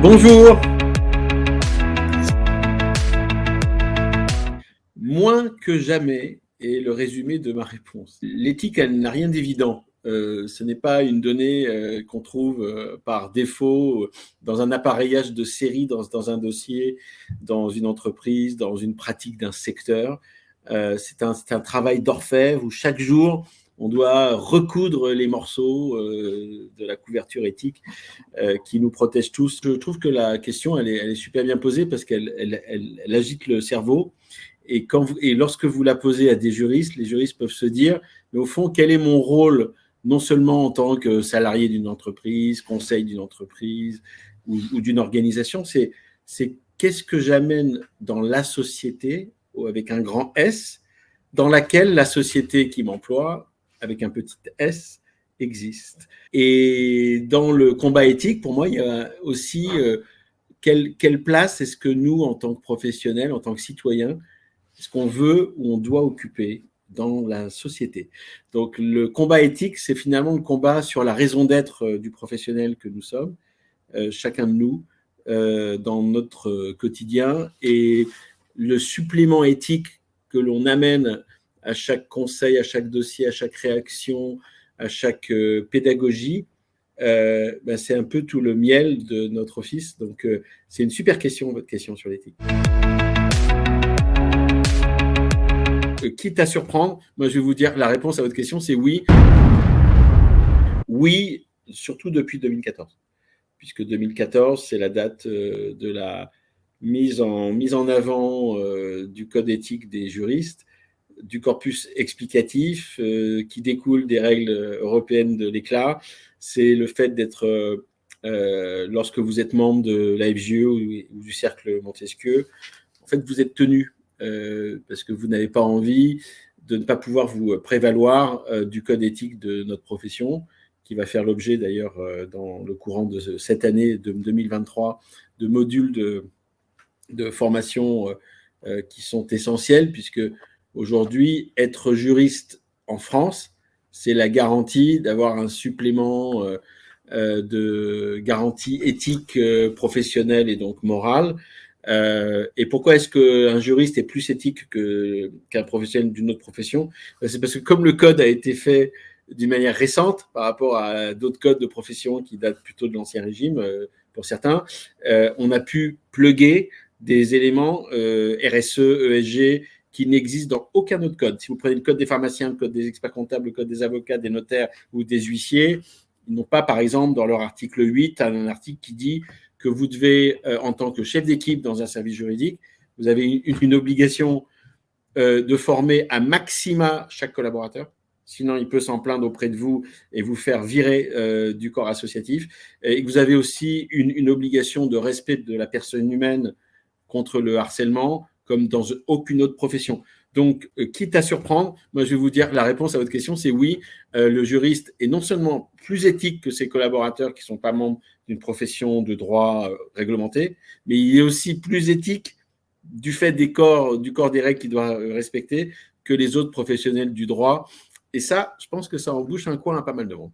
Bonjour. Moins que jamais est le résumé de ma réponse. L'éthique, elle n'a rien d'évident. Ce n'est pas une donnée qu'on trouve par défaut dans un appareillage de série, dans un dossier, dans une entreprise, dans une pratique d'un secteur. C'est un travail d'orfèvre où chaque jour, on doit recoudre les morceaux de la couverture éthique qui nous protège tous. Je trouve que la question, elle est super bien posée parce qu'elle agite le cerveau. Et lorsque vous la posez à des juristes, les juristes peuvent se dire, mais au fond, quel est mon rôle, non seulement en tant que salarié d'une entreprise, conseil d'une entreprise ou d'une organisation, c'est qu'est-ce que j'amène dans la société, avec un grand S, dans laquelle la société qui m'emploie, avec un petit s, existe. Et dans le combat éthique, pour moi, il y a aussi quelle place est-ce que nous, en tant que professionnels, en tant que citoyens, est-ce qu'on veut ou on doit occuper dans la société. Donc le combat éthique, c'est finalement le combat sur la raison d'être du professionnel que nous sommes, chacun de nous, dans notre quotidien. Et le supplément éthique que l'on amène à chaque conseil, à chaque dossier, à chaque réaction, à chaque pédagogie, c'est un peu tout le miel de notre office. Donc c'est une super question, votre question sur l'éthique. Quitte à surprendre, moi je vais vous dire la réponse à votre question, c'est oui. Oui, surtout depuis 2014. Puisque 2014, c'est la date de la mise en avant du code éthique des juristes, du corpus explicatif qui découle des règles européennes de l'éclat. C'est le fait d'être, lorsque vous êtes membre de l'AFGE ou du Cercle Montesquieu, en fait, vous êtes tenu parce que vous n'avez pas envie de ne pas pouvoir vous prévaloir du code éthique de notre profession, qui va faire l'objet d'ailleurs dans le courant de cette année de 2023 de modules de formation qui sont essentiels, puisque aujourd'hui, être juriste en France, c'est la garantie d'avoir un supplément de garantie éthique professionnelle et donc morale. Et pourquoi est-ce qu'un juriste est plus éthique qu'un professionnel d'une autre profession? C'est parce que comme le code a été fait d'une manière récente par rapport à d'autres codes de profession qui datent plutôt de l'Ancien Régime, pour certains, on a pu plugger des éléments RSE, ESG, qui n'existent dans aucun autre code. Si vous prenez le code des pharmaciens, le code des experts comptables, le code des avocats, des notaires ou des huissiers, ils n'ont pas, par exemple, dans leur article 8, un article qui dit que vous devez, en tant que chef d'équipe dans un service juridique, vous avez une obligation de former à maxima chaque collaborateur. Sinon, il peut s'en plaindre auprès de vous et vous faire virer du corps associatif. Et vous avez aussi une obligation de respect de la personne humaine contre le harcèlement, comme dans aucune autre profession. Donc, quitte à surprendre, moi, je vais vous dire la réponse à votre question, c'est oui. Le juriste est non seulement plus éthique que ses collaborateurs qui ne sont pas membres d'une profession de droit réglementé, mais il est aussi plus éthique du fait du corps des règles qu'il doit respecter que les autres professionnels du droit. Et ça, je pense que ça en bouche un coin à pas mal de monde.